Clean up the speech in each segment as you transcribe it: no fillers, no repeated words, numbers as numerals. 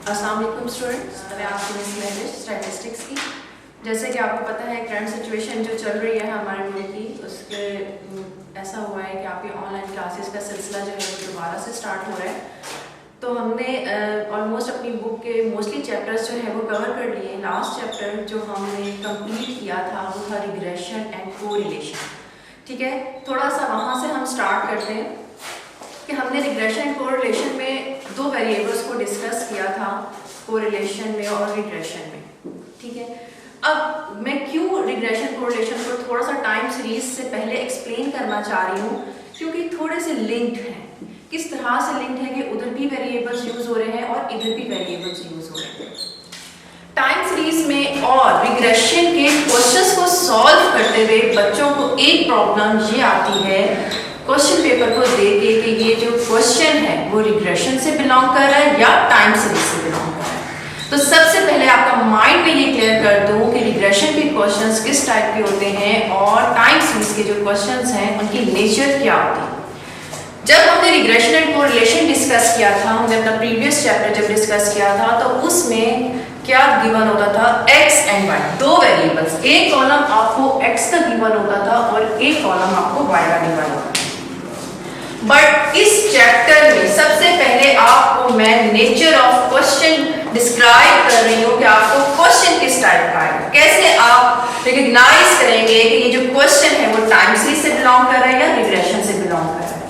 अस्सलाम वालेकुम स्टूडेंट्स, मैं आपकी मिस लैंग्वेज स्टैटिस्टिक्स की। जैसे कि आपको पता है करंट सिचुएशन जो चल रही है हमारे मुल्क की, उसके ऐसा हुआ है कि आपकी ऑनलाइन क्लासेस का सिलसिला जो है वो दोबारा से स्टार्ट हो रहा है। तो हमने ऑलमोस्ट अपनी बुक के मोस्टली चैप्टर्स जो है वो कवर कर लिए। लास्ट चैप्टर जो हमने कंप्लीट किया था वो था रिग्रेशन एंड कोरिलेशन। ठीक है, थोड़ा सा वहाँ से हम स्टार्ट करते हैं कि हमने रिग्रेशन एंड कोरिलेशन में दो वेरिएबल्स को डिस्कस किया था, कोरिलेशन में और रिग्रेशन में। ठीक है, अब मैं क्यों रिग्रेशन कोरिलेशन को थोड़ा सा टाइम सीरीज से पहले एक्सप्लेन करना चाह रही हूँ, क्योंकि थोड़े से लिंक्ड हैं। किस तरह से लिंक्ड है कि उधर भी वेरिएबल्स यूज हो रहे हैं और इधर भी वेरिएबल्स यूज हो रहे हैं। टाइम सीरीज में और रिग्रेशन के क्वेश्चंस को सॉल्व करते हुए बच्चों को एक प्रॉब्लम ये आती है क्वेश्चन पेपर को देख के कि ये जो क्वेश्चन है वो रिग्रेशन से बिलोंग कर रहा है या टाइम सीरीज से बिलोंग कर रहा है। तो सबसे पहले आपका माइंड में ये क्लियर कर दूं कि रिग्रेशन के क्वेश्चंस किस टाइप के होते हैं और टाइम सीरीज के जो क्वेश्चंस हैं उनकी नेचर क्या होती है। जब हमने रिग्रेशन एंड कोरिलेशन डिस्कस किया था, हमने अपना प्रीवियस चैप्टर जब डिस्कस किया था, तो उसमें क्या गिवन होता था, x एंड y, दो वेरिएबल्स। एक कॉलम आपको x का गिवन होता था और एक कॉलम आपको y का गिवन होता था। बट इस चैप्टर में सबसे पहले आपको मैं नेचर ऑफ क्वेश्चन डिस्क्राइब कर रही हूँ कि आपको क्वेश्चन किस टाइप का है, कैसे आप रिकॉग्नाइज करेंगे कि ये जो क्वेश्चन है वो टाइम सीरीज से बिलोंग कर रहा है या रिग्रेशन से बिलोंग कर रहा है।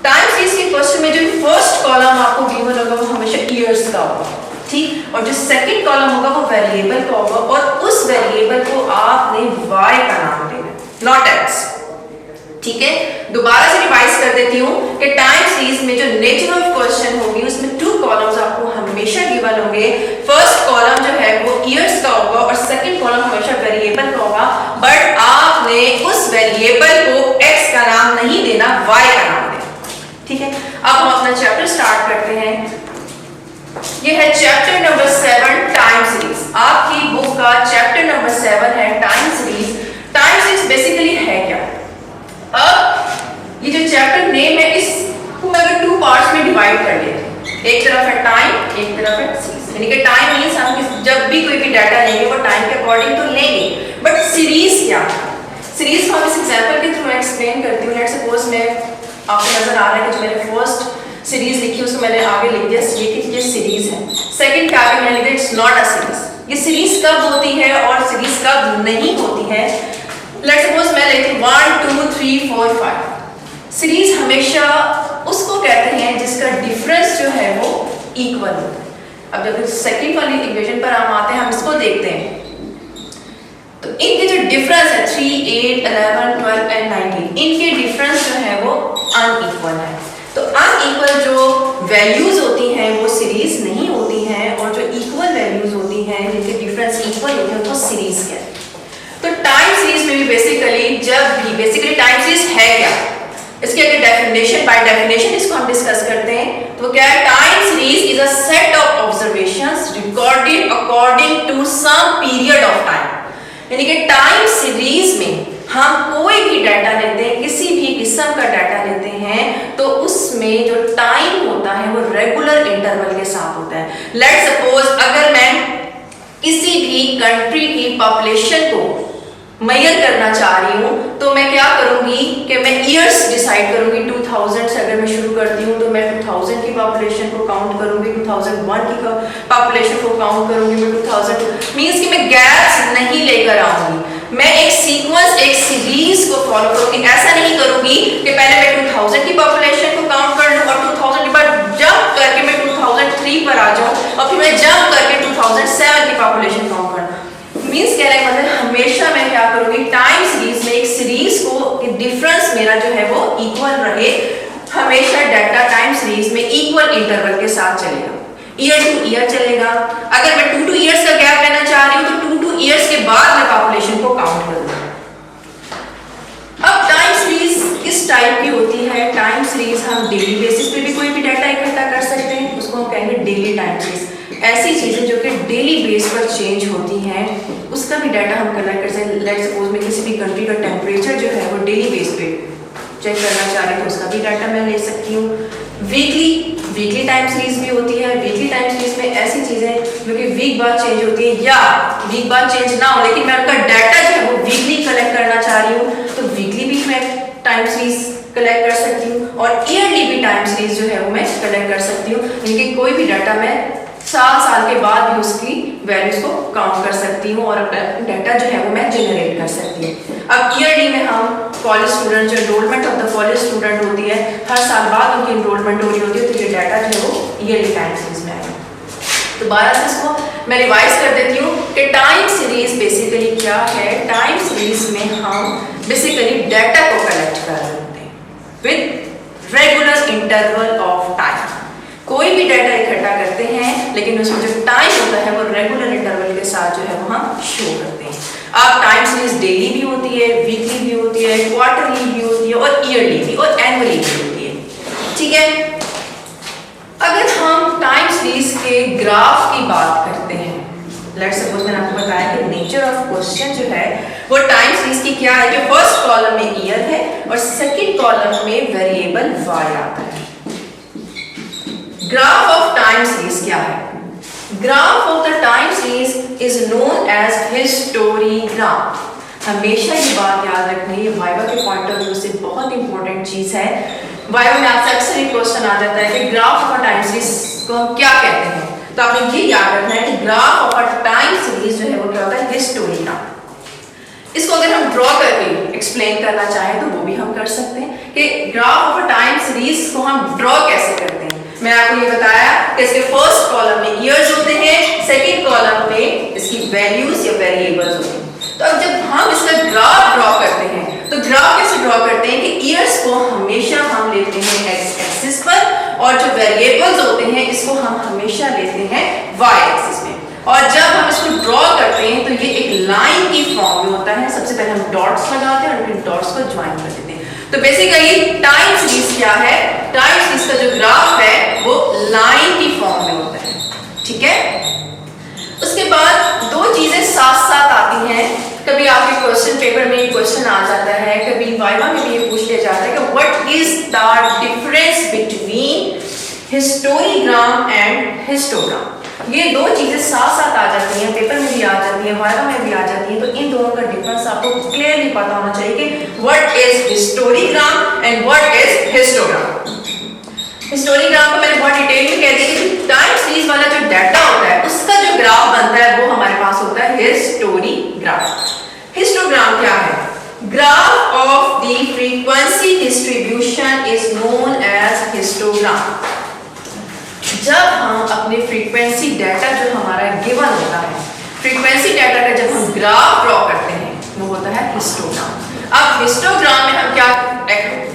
टाइम सीरीज के क्वेश्चन में जो फर्स्ट कॉलम आपको गिवन होगा वो हमेशा ईयर्स का होगा, ठीक, और जो सेकंड कॉलम होगा वो वेरिएबल का होगा और उस वेरिएबल को आपने y का नाम देना, नॉट x। ठीक है, दोबारा से रिवाइज कर देती हूँ कि टाइम सीरीज में जो नेचर ऑफ क्वेश्चन होगी उसमें टू कॉलम्स आपको हमेशा गिवन होंगे। फर्स्ट कॉलम जो है वो ईयर्स का होगा और सेकंड कॉलम हमेशा वेरिएबल का होगा, बट आपने उस वेरिएबल को x का नाम नहीं देना, y का नाम देना। ठीक है, अब हम अपना चैप्टर स्टार्ट करते हैं। ये है चैप्टर नंबर 7 टाइम सीरीज। आपकी बुक का चैप्टर नंबर 7 है time series. Time series basically है क्या? अब ये जो चैप्टर नेम है इसको अगर टू पार्ट्स में डिवाइड कर लेते हैं, एक तरफ है टाइम, एक तरफ है सीरीज। यानी कि टाइम मींस हम जब भी कोई भी डाटा लेंगे वो टाइम के अकॉर्डिंग तो लेंगे, बट सीरीज क्या है? सीरीज को हम इस एग्जांपल के थ्रू एक्सप्लेन करती हूँ। लेट्स सपोज मैं, आपको नजर आ रहा है कि जो मैंने फर्स्ट सीरीज लिखी उसको मैंने आगे लिख दिया ये सीरीज है। सेकंड क्या मैंने लिख दिया इट्स नॉट अ सीरीज। ये सीरीज कब होती है और सीरीज कब नहीं होती है? लेट्स सपोज मैं लिखती हूं 1 2 3 4 5। सीरीज हमेशा उसको कहते हैं जिसका डिफरेंस जो है वो इक्वल होता है। अब जब सेकंड वाली इक्वेशन पर हम आते हैं, हम इसको देखते हैं तो इनके जो डिफरेंस है 3 8 11 12 एंड 19, इनके डिफरेंस जो है वो अनइक्वल है। तो अनइक्वल जो वैल्यूज होती हैं वो सीरीज नहीं होती हैं और जो इक्वल वैल्यूज होती हैं जिनके डिफरेंस इक्वल होते हैं तो सीरीज कहते हैं। तो टाइम सीरीज में भी बेसिकली टाइम सीरीज है क्या, इसकी अगर डेफिनेशन बाय डेफिनेशन इसको हम डिस्कस करते हैं तो क्या है? Time series is a set of observations recorded according to some period of time. यानी कि टाइम सीरीज में हम कोई भी डाटा लेते हैं, किसी भी किस्म का डाटा लेते हैं, तो उसमें जो टाइम होता है वो रेगुलर इंटरवल के साथ होता है। लेट्स सपोज अगर मैं किसी भी कंट्री की पॉपुलेशन को मेजर करना चाह रही हूँ तो मैं क्या करूंगी कि मैं ईयर्स डिसाइड करूंगी। 2000 से अगर मैं शुरू करती हूँ तो मैं 2000 की पॉपुलेशन को काउंट करूंगी, 2001 की पॉपुलेशन को काउंट करूंगी, मैं 2002 मींस कि मैं गैप्स नहीं लेकर आऊंगी। मैं एक सीक्वेंस, एक सीरीज को फॉलो करूंगी। ऐसा नहीं करूंगी कि पहले मैं 2000 की पॉपुलेशन को काउंट कर लूं और 2000 के बाद जंप करके मैं 2003 पर आ जाऊं और फिर मैं जंप करके 2007 की पॉपुलेशन काउंट करूं। मींस कहने का मतलब हमेशा मैं क्या करूंगी, टाइम सीरीज में एक सीरीज को डिफरेंस मेरा जो है वो इक्वल रहे। हमेशा डाटा टाइम सीरीज में इक्वल इंटरवल के साथ चलेगा, ईयर टू ईयर चलेगा। अगर मैं 2 ईयर्स का गैप लेना चाह रही हूँ तो 2 ईयर्स के बाद मैं पॉपुलेशन को काउंट करूंगा। अब टाइम सीरीज किस टाइप की होती है? टाइम सीरीज हम डेली बेसिस पे भी कोई भी डाटा इकट्ठा कर सकते हैं, उसको हम कहेंगे डेली टाइम सीरीज। ऐसी चीजें जो कि डेली बेस पर चेंज होती हैं उसका भी डाटा हम कलेक्ट कर सकते हैं। लेट्स सपोज मैं किसी भी कंट्री का टेम्परेचर जो है वो डेली बेस पे चेक करना चाह रही हूँ तो उसका भी डाटा मैं ले सकती हूँ। वीकली टाइम सीरीज भी होती है। वीकली टाइम सीरीज में क्योंकि वीक बाद चेंज होती है, या वीक बाद चेंज ना हो लेकिन मैं उनका डाटा जो है वो वीकली कलेक्ट करना चाह रही हूँ, तो वीकली भी मैं टाइम सीरीज कलेक्ट कर सकती हूँ और ईयरली भी टाइम सीरीज जो है वो मैं कलेक्ट कर सकती हूँ। यानी कि कोई भी डाटा मैं साल के बाद भी उसकी वैल्यूज को काउंट कर सकती हूँ और अपना डाटा जो है वो मैं जनरेट कर सकती हूँ। अब ईयरली में हम कॉलेज स्टूडेंट, जो enrolment of the college student होती है, हर साल बाद उनकी एनरोलमेंट हो रही होती है, तो ये डाटा जो है वो ईयरली टाइम सीरीज में आएगा। दोबारा से इसको मैं रिवाइज कर देती हूँ कि टाइम सीरीज बेसिकली क्या है। टाइम सीरीज में हम बेसिकली डाटा को कलेक्ट कर रहे होते हैं with regular interval of time. कोई भी डाटा इकट्ठा करते हैं लेकिन उसमें जो टाइम होता है वो रेगुलर इंटरवल के साथ जो है वो हम शो करते हैं। अब टाइम सीरीज डेली भी होती है, वीकली भी होती है, क्वार्टरली भी होती है और ईयरली भी और एनुअली भी होती है, ठीक है। अगर हम टाइम सीरीज के ग्राफ की बात करते हैं, लेट्स सपोज मैंने आपको बताया कि नेचर ऑफ क्वेश्चन जो है वो टाइम सीरीज की क्या है कि फर्स्ट कॉलम में ईयर है और सेकंड कॉलम में वेरिएबल वाई आता है। ग्राफ ऑफ टाइम सीरीज क्या है? Graph of the time series is known as histogram. हमेशा ये बात याद रखनी है, वाइवा के पॉइंट ऑफ व्यू से बहुत इंपॉर्टेंट चीज है। वाइवा में आपसे अक्सर एक क्वेश्चन आ जाता है कि graph of a time series को हम क्या कहते हैं, तो आपने ये याद रखना है कि graph of a time series जो है वो क्या होता है, हिस्टोग्राम। इसको अगर हम ड्रॉ करके एक्सप्लेन करना चाहें तो वो भी हम कर सकते हैं कि graph of a time series को हम ड्रॉ कैसे करते हैं। मैं आपको ये बताया कि इसके फर्स्ट कॉलम में ईयर्स होते हैं, सेकंड कॉलम में इसकी वैल्यूज या वेरिएबल्स होते हैं। तो अब जब हम इसका ग्राफ ड्रॉ करते हैं तो ग्राफ कैसे ड्रॉ करते हैं कि ईयर्स को हमेशा हम लेते हैं एक्स एक्सिस पर और जो वेरिएबल्स होते हैं इसको हम हमेशा लेते हैं वाई एक्सिस में। और जब हम इसको ड्रॉ करते हैं तो ये एक लाइन की फॉर्म में होता है। सबसे पहले हम डॉट्स लगाते हैं और फिर डॉट्स को ज्वाइन कर देते हैं। तो बेसिकली टाइम सीरीज क्या है, टाइम सीरीज का जो ग्राफ है वो लाइन की फॉर्म में होता है, ठीक है। उसके बाद दो चीजें साथ साथ आती हैं। कभी आपके क्वेश्चन पेपर में ये क्वेश्चन आ जाता है, कभी वाइवा में भी ये पूछ लिया जाता है कि what is the difference between histogram and histogram. ये दो चीजें साथ साथ आ जाती हैं, पेपर में भी आ जाती हैं, वाइवा में भी आ जाती हैं। तो इन दोनों का डिफरेंस आपको क्लियरली पता होना चाहिए कि what is histogram and what is histogram. Histogram को मैंने बहुत डिटेल में कह दिया कि टाइम सीरीज वाला जो डाटा होता है उसका जो ग्राफ बनता है वो हमारे पास होता है हिस्टोग्राम। हिस्टोग्राम क्या है? Graph of the frequency distribution is known as histogram. जब हम अपने फ्रीक्वेंसी डाटा जो हमारा गिवन होता है, फ्रीक्वेंसी डाटा का जब हम ग्राफ ड्रॉ करते हैं वो होता है हिस्टोग्राम। अब हिस्टोग्राम में हम क्या,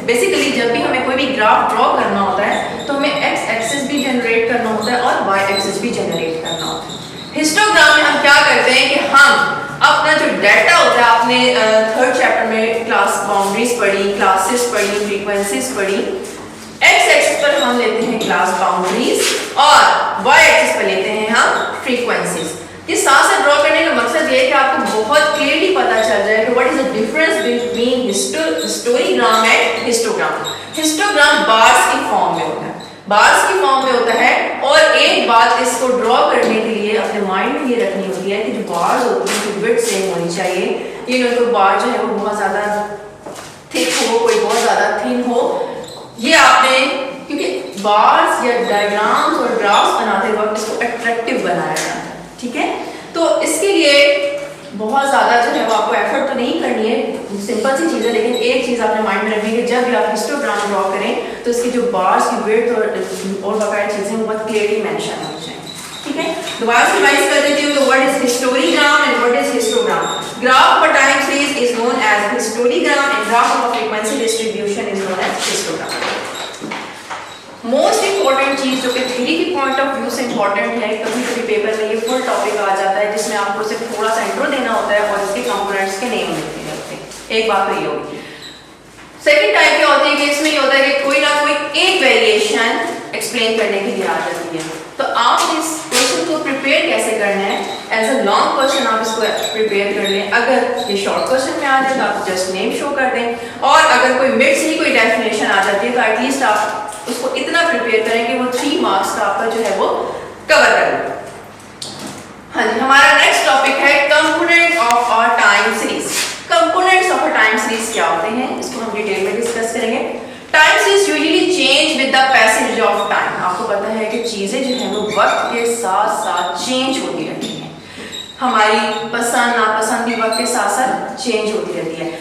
बेसिकली जब भी हमें कोई भी ग्राफ ड्रॉ करना होता है तो हमें एक्स एक्सिस भी जनरेट करना होता है और वाई एक्सिस भी जनरेट करना होता है। हिस्टोग्राम में हम क्या करते हैं कि हम अपना जो डाटा होता है, आपने थर्ड चैप्टर में क्लास बाउंड्रीज पढ़ी, क्लासेस पढ़ी, फ्रीक्वेंसीज पढ़ी। एक्स एक्सिस पर हम लेते हैं क्लास बाउंड्रीज और वाई एक्सिस पर लेते हैं हम फ्रीक्वेंसीज। ये साथ साथ ड्रॉ करने का मकसद ये है कि आपको बहुत क्लियरली पता चल जाए कि what is the difference between histogram and histogram. Histogram bars की फॉर्म में होता है, बार्स की फॉर्म में होता है। और एक बात इसको ड्रॉ करने के लिए अपने माइंड में ये रखनी होती है कि जो बार्स होती है उनकी विड्थ सेम होनी चाहिए। ये कोई बार जो है वो बहुत ज्यादा थिक हो, कोई बहुत ज्यादा थिन हो। ये आपने, क्योंकि बार्स या डायग्राम्स और ग्राफ्स बनाते वक्त इसको अट्रैक्टिव बनाया जाता है, ठीक है। तो इसके लिए बहुत ज़्यादा जो है वो आपको एफर्ट तो नहीं करनी है, सिंपल सी चीज़ है। लेकिन एक चीज़ आपने माइंड में रखनी है कि जब भी आप हिस्टोग्राम ड्रॉ करें तो इसकी जो बार्स की विड्थ और बकाया चीज़ें वो बहुत क्लियरली मेंशन हो जाए, ठीक है। दोबारा से रिवाइज कर देती हूँ, what is histogram and what is histogram. Graph of a time series is known as histogram and graph of a frequency distribution is known as histogram. Most important चीज जो कि थ्योरी के पॉइंट ऑफ व्यू से important है, कभी कभी paper में ये फुल टॉपिक आ जाता है जिसमें आपको सिर्फ थोड़ा सा इंट्रो देना होता है और इसके कंपोनेंट्स के नेम लिखने होते हैं। एक बात तो ये होगी। सेकंड टाइप क्या होती है कि इसमें ये होता है कि कोई ना कोई एक वेरिएशन एक्सप्लेन करने के लिए आ जाती है। तो आप इस क्वेश्चन को प्रिपेयर कैसे करना है, एज अ लॉन्ग क्वेश्चन आप इसको प्रिपेयर कर लें। अगर ये शॉर्ट क्वेश्चन में आ जाए तो आप जस्ट नेम शो कर दें, और अगर कोई मिड से ही कोई डेफिनेशन आ जाती है तो एटलीस्ट आप उसको इतना प्रिपेयर करें कि वो 3 मार्क्स का आपका जो है वो कवर कर ले। हमारा नेक्स्ट टॉपिक है component of a time series. Components of a time series क्या होते हैं, इसको हम डिटेल में डिस्कस करेंगे। Time series usually change with the passage of time. आपको पता है कि चीजें जो है वो वक्त के साथ साथ चेंज होती रहती हैं। हमारी पसंद नापसंद भी वक्त के साथ साथ चेंज होती रहती है।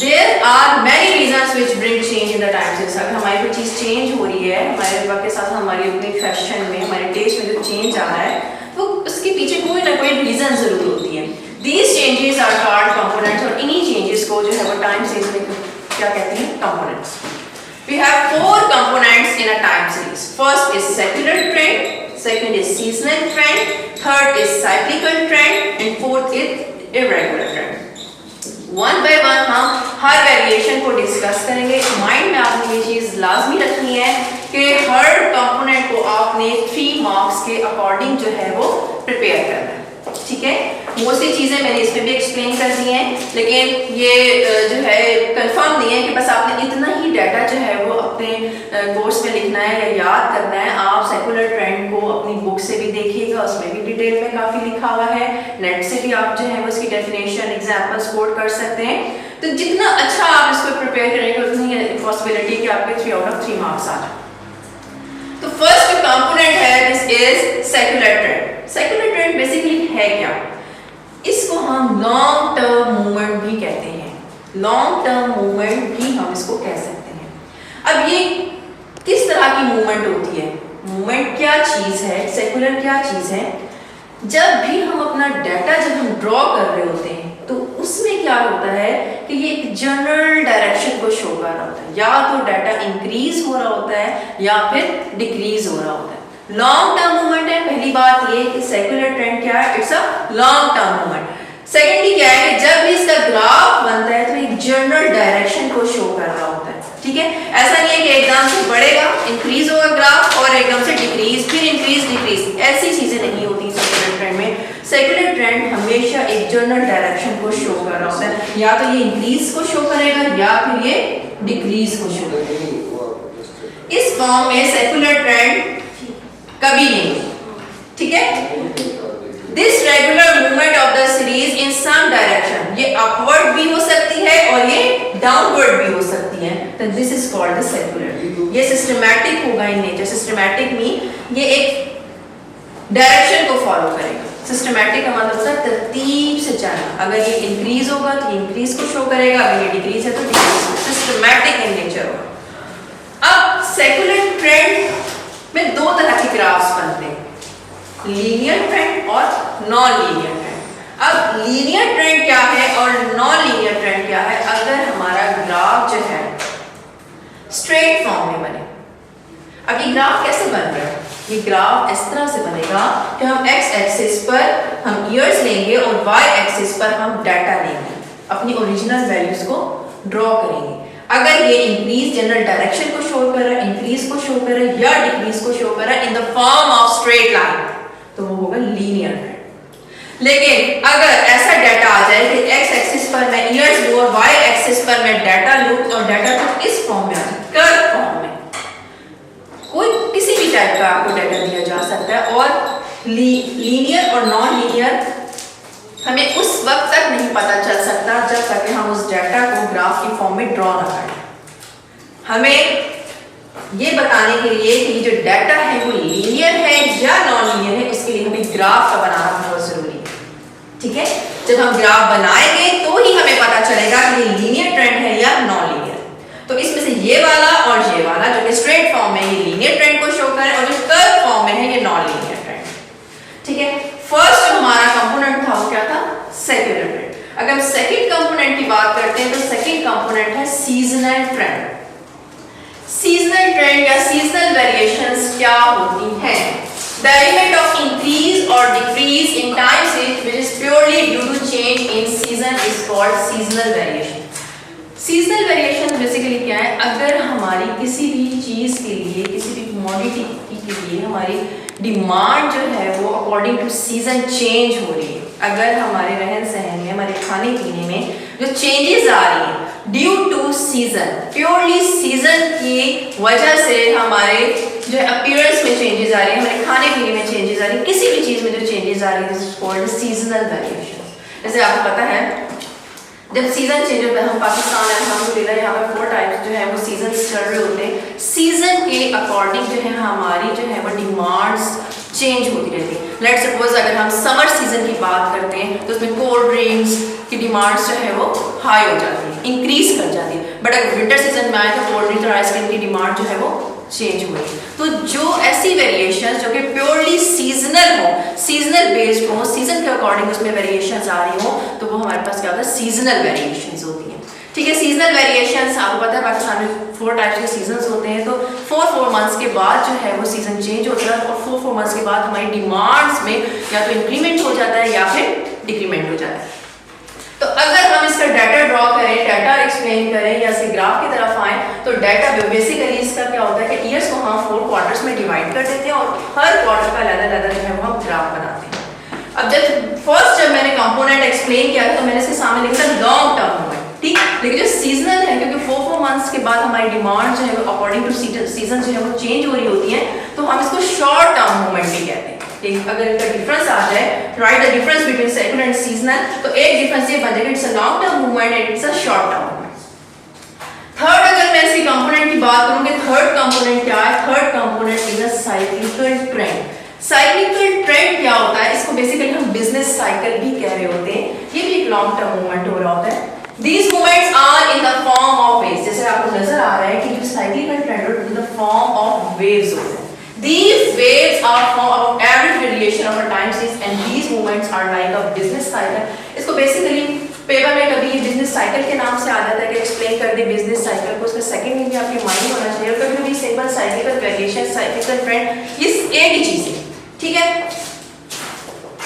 There are many reasons which bring change in the time series। अगर हमारी कोई चीज चेंज हो रही है, हमारे वक्त के साथ हमारी अपनी फैशन में, हमारे टेस्ट में जो चेंज आ रहा है, तो उसके पीछे कोई ना कोई रीजन जरूर होती है। These changes are called components, और इन्हीं चेंजेस को जो है वो टाइम सीरीज में क्या कहते हैं, components। We have 4 components in a time series. First is secular trend, second is seasonal trend, third is cyclical trend, and fourth is irregular trend। One by one हम हर variation को discuss करेंगे। Mind में आपने ये चीज लाजमी रखनी है कि हर कंपोनेंट को आपने 3 मार्क्स के अकॉर्डिंग जो है वो प्रिपेयर करना है, ठीक है। मोस्टली चीजें मैंने इसमें भी एक्सप्लेन कर दी हैं, लेकिन ये जो है कंफर्म नहीं है कि बस आपने इतना ही डाटा जो है वो अपने कोर्स में लिखना है या याद करना है। आप सेकुलर ट्रेंड को अपनी बुक से भी देखिएगा, उसमें भी डिटेल में काफी लिखा हुआ है। नेट से भी आप जो है वो इसकी डेफिनेशन एग्जांपल्स कोट कर सकते हैं। तो जितना अच्छा आप इसको प्रिपेयर करेंगे उतनी पॉसिबिलिटी कि आपके 3 आउट ऑफ 3 मार्क्स आ जाए। तो फर्स्ट कंपोनेंट है this is secular trend. Secular trend basically है क्या, इसको हम लॉन्ग टर्म मूवमेंट भी कहते हैं। लॉन्ग टर्म मूवमेंट भी हम इसको कह सकते हैं। अब ये किस तरह की मूवमेंट होती है, मूवमेंट क्या चीज है, सेकुलर क्या चीज है। जब भी हम अपना डाटा जब हम ड्रॉ कर रहे होते हैं तो उसमें क्या होता है कि ये एक जनरल डायरेक्शन को शो कर रहा होता है। या तो डाटा इंक्रीज हो रहा होता है या फिर डिक्रीज हो रहा होता है। लॉन्ग टर्म मूवमेंट है। पहली बात ये कि सेकुलर ट्रेंड क्या है, it's a long term movement. Secondly क्या है कि जब भी इसका ग्राफ बनता है तो एक जनरल डायरेक्शन को शो कर रहा होता है, ठीक है। ऐसा नहीं है कि एकदम से बढ़ेगा, इंक्रीज होगा ग्राफ और एकदम से डिक्रीज, फिर इंक्रीज डिक्रीज, ऐसी चीजें नहीं होती सेकुलर ट्रेंड में। सेकुलर ट्रेंड हमेशा एक जनरल डायरेक्शन को शो कर रहा होता है। या तो ये इंक्रीज को शो करेगा या फिर ये डिक्रीज को शो करेगा। इस फॉर्म में सेकुलर ट्रेंड कभी नहीं, ठीक है। This regular movement of the series in some direction, ये अपवर्ड भी हो सकती है और ये डाउनवर्ड भी हो सकती है। तो this is called the secular. ये सिस्टमैटिक होगा इन नेचर। सिस्टमैटिक मीन ये एक डायरेक्शन को फॉलो करेगा। सिस्टमैटिक का मतलब होता है तरतीब से चलना। अगर ये इंक्रीज होगा तो इंक्रीज को शो करेगा, अगर ये डिक्रीज है तो डिक्रीज। सिस्टमैटिक इन नेचर होगा। अब सेकुलर ट्रेंड में 2 तरह के ग्राफ्स बनते हैं, लीनियर ट्रेंड और नॉन लीनियर ट्रेंड। अब लीनियर ट्रेंड क्या है और नॉन लीनियर ट्रेंड क्या है। अगर हमारा ग्राफ जो है स्ट्रेट फॉर्म में बने, अब ये ग्राफ कैसे बन रहा है, ये ग्राफ इस तरह से बनेगा कि हम x एक्सिस पर हम ईयर्स लेंगे और y एक्सिस पर हम डाटा लेंगे, अपनी ओरिजिनल वैल्यूज को ड्रॉ करेंगे। अगर ये इंक्रीज जनरल डायरेक्शन को शो कर रहा है, इंक्रीज को शो कर रहा है या डिक्रीज को शो कर रहा है in the form of straight line, तो वो होगा लीनियर ट्रेंड। लेकिन अगर ऐसा डाटा आ जाए कि x एक्सिस पर मैं ईयर्स लूं और y एक्सिस पर मैं डाटा लूं और डाटा तो इस फॉर्म में आ जाए, कर्व फॉर्म में, कोई किसी भी टाइप का आपको डाटा दिया जा सकता है। और लीनियर और नॉन लीनियर हमें उस वक्त तक नहीं पता चल सकता जब तक हम उस डाटा को ग्राफ की फॉर्म में ड्रॉ ना करें। हमें ये बताने के लिए कि ये जो डाटा है वो लीनियर है या नॉन लीनियर है, इसके लिए हमें ग्राफ का बनाना बहुत जरूरी है, ठीक है। जब हम ग्राफ बनाएंगे तो ही हमें पता चलेगा कि ये लीनियर ट्रेंड है या नॉन लीनियर। तो इसमें से ये वाला और ये वाला जो कि स्ट्रेट फॉर्म में ये लीनियर ट्रेंड को शो करे और जो कर्व फॉर्म में है ये नॉन लीनियर ट्रेंड, ठीक है। फर्स्ट जो हमारा कंपोनेंट था वो क्या था, सेकुलर ट्रेंड। अगर हम सेकंड कंपोनेंट की बात करते हैं तो सेकंड कंपोनेंट है सीजनल ट्रेंड। सीजनल ट्रेंड या सीजनल वेरिएशंस क्या होती हैं? The element of increase or decrease in time series which is purely due to change in season is called seasonal variation. Seasonal variation basically क्या है, अगर हमारी किसी भी चीज के लिए, किसी भी कमोडिटी के लिए हमारी डिमांड जो है वो अकॉर्डिंग टू सीजन चेंज हो रही है, अगर हमारे रहन सहन में, हमारे खाने पीने में जो चेंजेस आ रही हैं due to season, purely season की वजह से हमारे जो अपीयरेंस में चेंजेस आ रही है, हमारे खाने पीने में चेंजेस आ रही है, किसी भी चीज में जो चेंजेस आ आ रही है, this is called seasonal variation. जैसे आपको पता है जब सीजन चेंज होता है, हम पाकिस्तान है, अल्हम्दुलिल्लाह यहाँ पर 4 टाइप्स जो है वो सीजन चल रहे होते हैं। सीजन के अकॉर्डिंग जो है हमारी जो है वो डिमांड्स चेंज होती रहती है। लेट्स सपोज अगर हम समर सीजन की बात करते हैं तो उसमें कोल्ड ड्रिंक्स की डिमांड्स जो है वो हाई हो जाती है, इंक्रीज कर जाती है। बट अगर विंटर सीजन में आए तो कोल्ड ड्रिंक्स और आइसक्रीम की डिमांड जो है वो चेंज हुई। तो जो ऐसी वेरिएशन जो कि प्योरली सीजनल हो, सीजनल बेस्ड हो, सीजन के अकॉर्डिंग उसमें वेरिएशंस आ रही हो, तो वो हमारे पास क्या होता है, सीजनल वेरिएशंस होती हैं। ठीक है, सीजनल वेरिएशंस आपको पता है पाकिस्तान में 4 टाइप्स के सीजन्स होते हैं। तो 4 मंथ्स के बाद जो है वो सीजन चेंज होता है और 4 मंथ्स के बाद हमारी डिमांड्स में या तो इंक्रीमेंट हो जाता है या फिर डिक्रीमेंट हो जाता है। तो अगर हम इसका डाटा ड्रॉ करें, डाटा एक्सप्लेन करें या से ग्राफ की तरफ आए, तो डाटा बेसिकली इसका क्या होता है कि ईयर्स को हम 4 क्वार्टर्स में डिवाइड कर देते हैं और हर क्वार्टर का अलग-अलग जो है वो हम ग्राफ बनाते हैं। अब जब मैंने कंपोनेंट एक्सप्लेन किया तो मैंने इसके सामने लिखा था लॉन्ग टर्म मूवमेंट, ठीक। लेकिन जो सीजनल है, क्योंकि 4 मंथ्स के बाद हमारी डिमांड जो है वो अकॉर्डिंग टू सीजन जो है वो चेंज हो रही होती है, तो हम इसको शॉर्ट टर्म मूवमेंट भी कहते हैं। ठीक, अगर इसका डिफरेंस आ जाए, right the difference between secular and seasonal, तो एक डिफरेंस ये बन जाएगा, it's a long term movement and it's a short term movement. Third, अगर मैं इसकी कंपोनेंट की बात करूंगी, थर्ड कंपोनेंट क्या है? Third component is a cyclical trend. Cyclical trend क्या होता है? इसको बेसिकली हम बिजनेस साइकिल भी कह रहे होते हैं। ये भी एक लॉन्ग टर्म मूवमेंट हो रहा होता है। These movements are in the form of waves। जैसे आपको नजर आ रहा है कि जो साइक्लिकल ट्रेंड है in the form of waves होते हैं। These waves are form of average variation over time series and these movements are like a business cycle। इसको बेसिकली पेपर में कभी ये बिजनेस साइकिल के नाम से आ जाता है कि एक्सप्लेन कर दे बिजनेस साइकिल को, उसका सेकंड मीनिंग भी आपके माइंड में होना चाहिए। और कभी भी simple cyclical variation, cyclical trend, ये एक ही चीज है, ठीक है।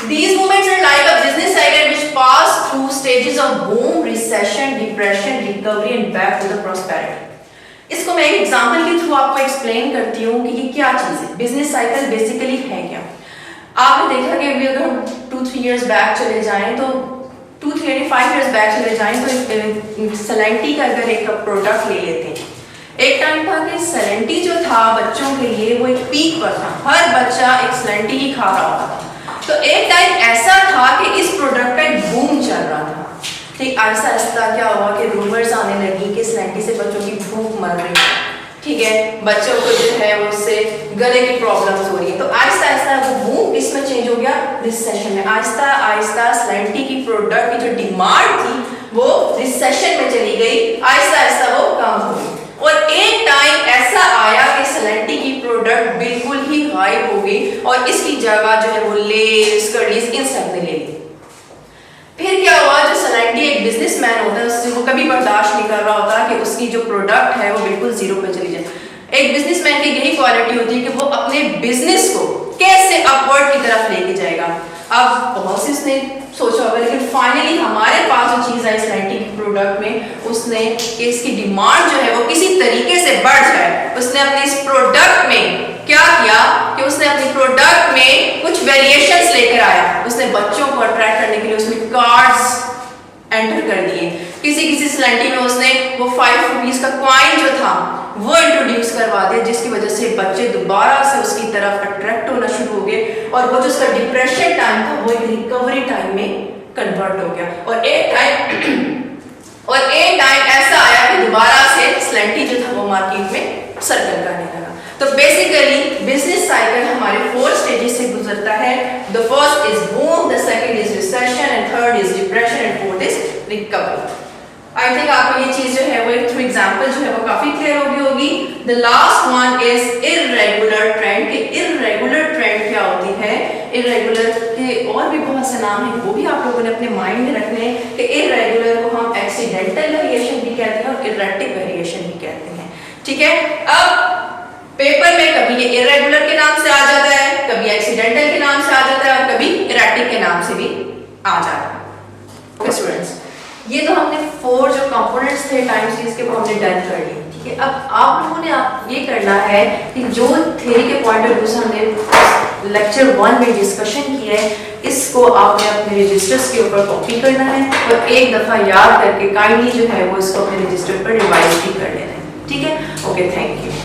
These movements are like a business cycle which pass through stages of boom, recession, depression, recovery and back to the prosperity। इसको मैं एक एग्जांपल के थ्रू आपको एक्सप्लेन करती हूँ कि ये क्या चीज है। बिजनेस साइकिल बेसिकली है क्या? आपने देखा कि अभी अगर हम 2-3 इयर्स बैक चले जाएं तो 2-3-5 इयर्स बैक चले जाएं तो सलेंटी का अगर एक प्रोडक्ट ले लेते हैं, एक टाइम था कि सलेंटी जो था बच्चों के लिए वो एक पीक पर था, हर बच्चा एक सलेंटी ही खा रहा होता था। तो एक टाइम ऐसा था कि इस प्रोडक्ट का एक बूम चल रहा था, ठीक। आहिस्ता आहिस्ता क्या हुआ कि रूमर्स आने लगी कि सलेंटी से बच्चों की भूख मर रही है, ठीक है, बच्चों को जो है उससे गले की प्रॉब्लम्स हो रही है। तो आहिस्ता आहिस्ता वो बूम किसमें चेंज हो गया? रिसेशन में। आहिस्ता आहिस्ता सलेंटी की प्रोडक्ट की जो डिमांड थी वो रिसेशन में चली गई, आहिस्ता आहिस्ता वो कम हो गई। और एक टाइम ऐसा आया कि सलेंटी की प्रोडक्ट बिल्कुल ही गायब हो गई और इसकी जगह जो है वो लेस, कर्डीज इन सब ने ले ली। फिर क्या हुआ, जो सलेंटी एक बिजनेसमैन होता है उससे वो कभी बर्दाश्त नहीं कर रहा होता कि उसकी जो प्रोडक्ट है वो बिल्कुल जीरो पे चली जाए। एक बिजनेसमैन की यही क्वालिटी होती है कि वो अपने बिजनेस को कैसे अपवर्ड की तरफ लेके जाएगा। अब बहुत सी उसने सोचा होगा, लेकिन फाइनली हमारे पास जो चीज आई सलेंटी की प्रोडक्ट में, उसने कि इसकी डिमांड जो है वो किसी तरीके से बढ़ जाए, उसने अपने इस प्रोडक्ट में क्या किया कि उसने अपनी प्रोडक्ट में कुछ वेरिएशंस लेकर आया। उसने बच्चों को अट्रैक्ट करने के लिए उसमें कार्ड्स एंटर कर दिए। किसी सलेंटी में उसने वो 5 रुपीज का कॉइन जो था वो इंट्रोड्यूस करवा दिया, जिसकी वजह से बच्चे दोबारा से उसकी तरफ अट्रैक्ट होना शुरू हो गए और वो जो उसका डिप्रेशन टाइम था वो एक रिकवरी टाइम में कन्वर्ट हो गया। और एक टाइम ऐसा आया कि दोबारा से सलेंटी जो था वो मार्केट में सर्कल करने लगा। तो बेसिकली बिजनेस साइकिल हमारे 4 स्टेजेस से गुजरता है। The first is boom, the second is recession and third is depression and fourth is recovery. I think आपको ये चीज जो है वो एक थ्रू एग्जांपल जो है वो काफी क्लियर होगी। The last one is irregular trend. कि इररेगुलर ट्रेंड क्या होती है, इररेगुलर के और भी बहुत से नाम हैं, वो भी आप लोगों ने अपने माइंड में रखने हैं कि इररेगुलर को हम एक्सीडेंटल वेरिएशन भी कहते हैं और इरेटिक वेरिएशन भी कहते हैं, ठीक है। अब पेपर में कभी ये इरेगुलर के नाम से आ जाता है, कभी एक्सीडेंटल के नाम से आ जाता है और कभी इरेटिक के नाम से भी आ जाता है। स्टूडेंट्स, ये तो हमने 4 जो कंपोनेंट्स थे टाइम सीरीज के वो हमने डन कर लिए, ठीक है। अब आप लोगों ने ये करना है कि जो थ्योरी के पॉइंट ऑफ व्यू से हमने लेक्चर 1 में डिस्कशन किया है, इसको आपने अपने रजिस्टर्स के ऊपर कॉपी करना है और एक दफा याद करके काइंडली जो है वो इसको अपने रजिस्टर पर रिवाइज भी कर लेना है, ठीक है। Okay, thank you.